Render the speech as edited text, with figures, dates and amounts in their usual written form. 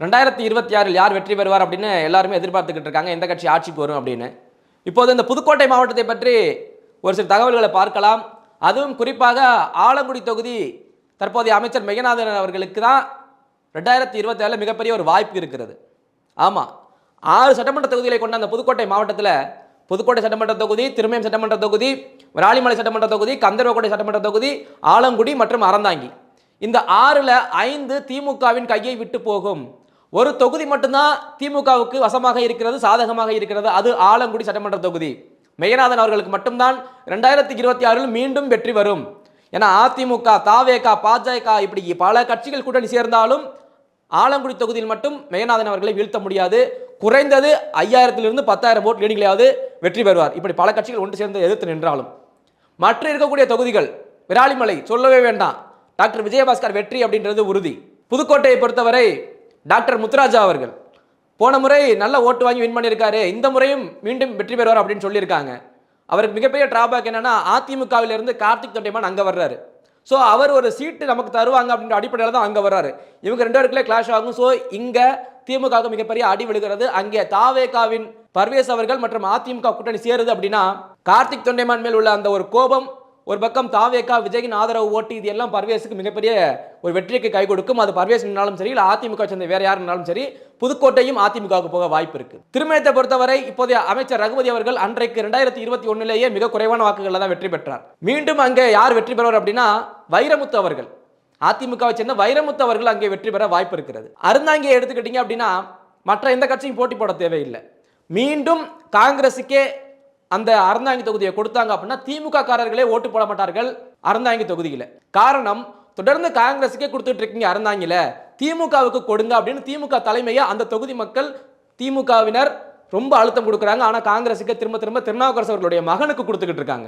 2026 யார் வெற்றி பெறுவார் அப்படின்னு எல்லாருமே எதிர்பார்த்துக்கிட்டு இருக்காங்க. எந்த கட்சி ஆட்சிக்கு வரும் அப்படின்னு. இப்போது இந்த புதுக்கோட்டை மாவட்டத்தை பற்றி ஒரு சில தகவல்களை பார்க்கலாம். அதுவும் குறிப்பாக ஆலங்குடி தொகுதி தற்போதைய அமைச்சர் மெய்யநாதன் அவர்களுக்கு தான் 2027 மிகப்பெரிய ஒரு வாய்ப்பு இருக்கிறது. ஆமாம், 6 சட்டமன்ற தொகுதிகளை கொண்ட அந்த புதுக்கோட்டை மாவட்டத்தில் புதுக்கோட்டை சட்டமன்ற தொகுதி, திருமயம் சட்டமன்ற தொகுதி, விராலிமலை சட்டமன்ற தொகுதி, கந்தர்வக்கோட்டை சட்டமன்ற தொகுதி, ஆலங்குடி மற்றும் அறந்தாங்கி, இந்த 6ல் 5 திமுகவின் கையை விட்டு போகும். ஒரு தொகுதி மட்டும்தான் திமுகவுக்கு வசமாக இருக்கிறது, சாதகமாக இருக்கிறது. அது ஆலங்குடி சட்டமன்ற தொகுதி. மெய்யநாதன் அவர்களுக்கு மட்டும்தான் 2026 மீண்டும் வெற்றி வரும். ஏன்னா அதிமுக, தாவேக, பாஜக இப்படி பல கட்சிகள் கூட்டணி சேர்ந்தாலும் ஆலங்குடி தொகுதியில் மட்டும் மெய்யநாதன் அவர்களை வீழ்த்த முடியாது. குறைந்தது 5000 10,000 ஓட் லீடிங்லையாவது வெற்றி பெறுவார். இப்படி பல கட்சிகள் ஒன்று சேர்ந்து எதிர்த்து நின்றாலும் மற்ற இருக்கக்கூடிய தொகுதிகள், விராலிமலை சொல்லவே வேண்டாம், டாக்டர் விஜயபாஸ்கர் வெற்றி அப்படின்றது உறுதி. புதுக்கோட்டையை பொறுத்தவரை டாக்டர் முத்துராஜா அவர்கள் போன முறை நல்ல ஓட்டு வாங்கி வின் பண்ணியிருக்காரு, இந்த முறையும் மீண்டும் வெற்றி பெறுவார் அப்படின்னு சொல்லியிருக்காங்க. அவருக்கு மிகப்பெரிய டிராபேக் என்னன்னா, அதிமுகவிலிருந்து கார்த்திக் தொண்டைமான் அங்கே வர்றாரு. ஸோ அவர் ஒரு சீட்டு நமக்கு தருவாங்க அப்படின்ற அடிப்படையில் தான் அங்கே வர்றாரு. இவங்க 2 பேருக்குள்ளே கிளாஷ் ஆகும். ஸோ இங்கே திமுகவுக்கு மிகப்பெரிய அடி விழுகிறது. அங்கே தாவேகாவின் பர்வேஸ் அவர்கள் மற்றும் அதிமுக கூட்டணி சேருது அப்படின்னா கார்த்திக் தொண்டைமான் மேல் உள்ள அந்த ஒரு கோபம், ஒரு பக்கம் தாவேகா விஜயின் ஆதரவு ஓட்டு, இது எல்லாம் பர்வேஸுக்கு மிகப்பெரிய ஒரு வெற்றிக்கு கை கொடுக்கும். அது பர்வேஸ் நின்னாலும் சரி, இல்லை அதிமுக சேர்ந்த வேற யார் இருந்தாலும் சரி, புதுக்கோட்டையும் அதிமுகவுக்கு போக வாய்ப்பு இருக்கு. திருமயத்தை பொறுத்தவரை இப்போதைய அமைச்சர் ரகுபதி அவர்கள் அன்றைக்கு 2021 மிக குறைவான வாக்குகளில் தான் வெற்றி பெற்றார். மீண்டும் அங்கே யார் வெற்றி பெறுவார் அப்படின்னா வைரமுத்து அவர்கள், அதிமுகவை சேர்ந்த வைரமுத்து அவர்கள் அங்கே வெற்றி பெற வாய்ப்பு இருக்கிறது. அறந்தாங்கியை எடுத்துக்கிட்டீங்க அப்படின்னா மற்ற எந்த கட்சியும் போட்டி போட தேவையில்லை. மீண்டும் காங்கிரஸுக்கே அந்த அறந்தாங்கி தொகுதியை கொடுத்தாங்க அப்படின்னா திமுக காரர்களே ஓட்டு போட மாட்டார்கள் அறந்தாங்கி தொகுதியில். காரணம், தொடர்ந்து காங்கிரஸுக்கே கொடுத்துட்டு இருக்கீங்க அறந்தாங்கில, திமுகவுக்கு கொடுங்க அப்படின்னு திமுக தலைமையை அந்த தொகுதி மக்கள், திமுகவினர் ரொம்ப அழுத்தம் கொடுக்குறாங்க. ஆனால் காங்கிரஸுக்கு திரும்ப திரும்ப திருநாவுக்கரசு அவர்களுடைய மகனுக்கு கொடுத்துக்கிட்டு இருக்காங்க.